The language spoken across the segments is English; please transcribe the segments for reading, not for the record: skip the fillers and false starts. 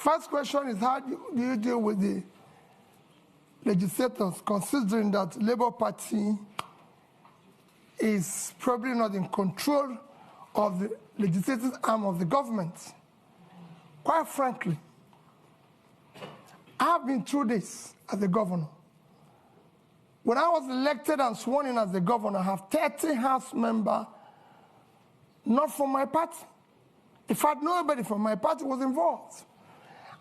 first question is, how do you deal with the legislators, considering that Labour Party is probably not in control of the legislative arm of the government? Quite frankly, I have been through this as a governor. When I was elected and sworn in as the governor, I have 30 House members, not from my party. In fact, nobody from my party was involved.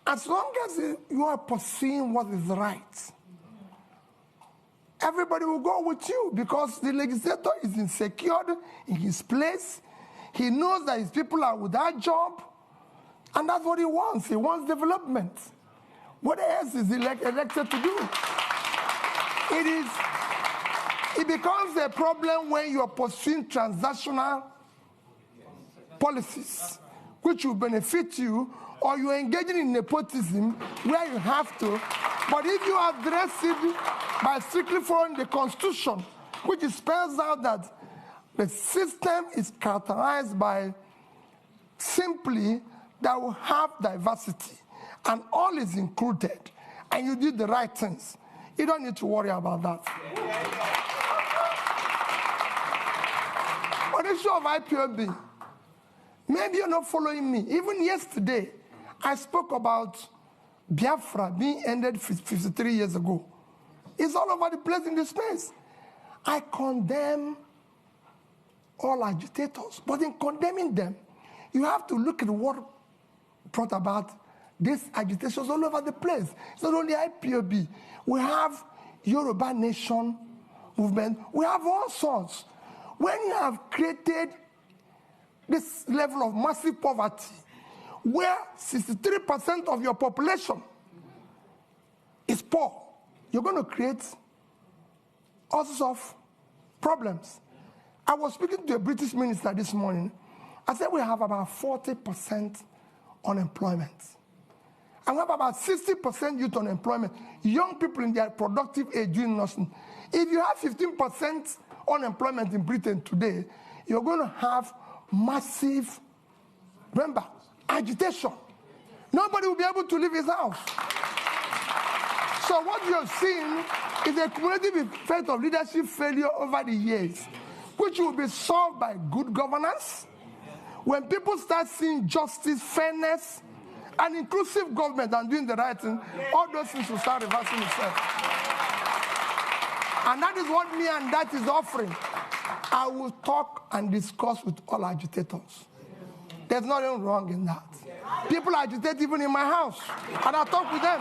As long as you are pursuing what is right, everybody will go with you, because the legislator is insecure in his place. He knows that his people are without job, and that's what he wants. He wants development. What else is he elected to do? It becomes a problem when you are pursuing transactional policies, which will benefit you, or you're engaging in nepotism where you have to. But if you address it by strictly following the Constitution, which spells out that the system is characterized by simply that we have diversity and all is included, and you do the right things, you don't need to worry about that. On the issue of IPOB, maybe you're not following me. Even yesterday, I spoke about Biafra being ended 53 years ago. It's all over the place in this space. I condemn all agitators, but in condemning them, you have to look at what brought about these agitations all over the place. It's not only IPOB. We have Yoruba Nation movement. We have all sorts. When you have created this level of massive poverty, where 63% of your population is poor, you're going to create all sorts of problems. I was speaking to a British minister this morning. I said we have about 40% unemployment. And we have about 60% youth unemployment, young people in their productive age doing nothing. If you have 15% unemployment in Britain today, you're going to have massive, remember, agitation. Nobody will be able to leave his house. So what you're seeing is a cumulative effect of leadership failure over the years, which will be solved by good governance. When people start seeing justice, fairness, and inclusive government and doing the right thing, all those things will start reversing itself. And that is what me and that is offering. I will talk and discuss with all agitators. There's nothing wrong in that. People agitate even in my house, and I talk with them.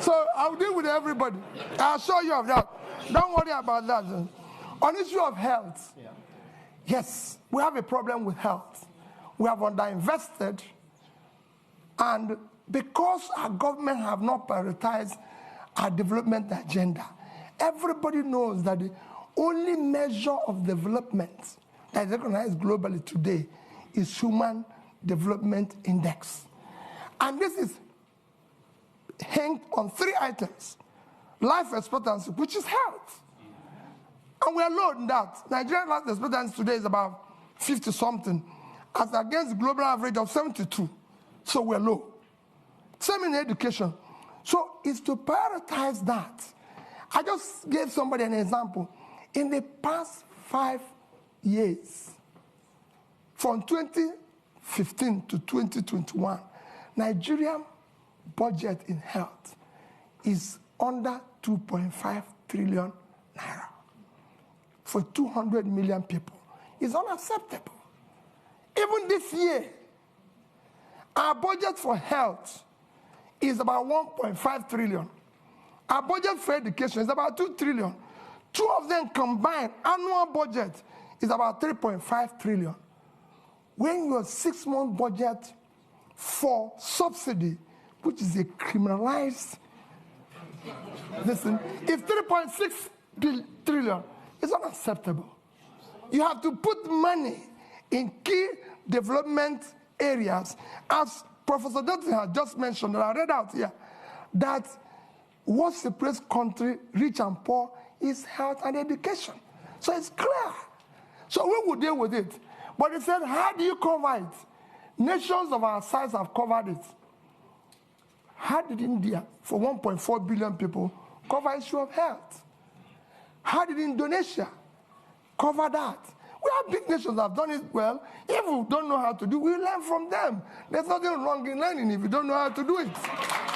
So I'll deal with everybody. I'll show you of that. Don't worry about that. On the issue of health, yes, we have a problem with health. We have underinvested, and because our government have not prioritized our development agenda, everybody knows that the only measure of development that is recognized globally today is Human Development Index. And this is hanged on 3 items: life expectancy, which is health. And we are low in that. Nigerian life expectancy today is about 50-something, as against global average of 72. So we're low. Same in education. So it's to prioritize that. I just gave somebody an example. In the past 5 years, from 2015 to 2021, Nigerian budget in health is under 2.5 trillion naira for 200 million people. It's unacceptable. Even this year, our budget for health is about 1.5 trillion. Our budget for education is about 2 trillion. 2 of them combined, annual budget is about 3.5 trillion. When your 6-month budget for subsidy, which is a criminalized, listen, is 3.6 trillion. It's unacceptable. You have to put money in key development areas, as Professor Dutton has just mentioned, and I read out here, that what separates country, rich and poor, is health and education. So it's clear. So we will deal with it. But he said, how do you cover it? Nations of our size have covered it. How did India, for 1.4 billion people, cover issue of health? How did Indonesia cover that? We have big nations that have done it well. If we don't know how to do it, we learn from them. There's nothing wrong in learning if you don't know how to do it.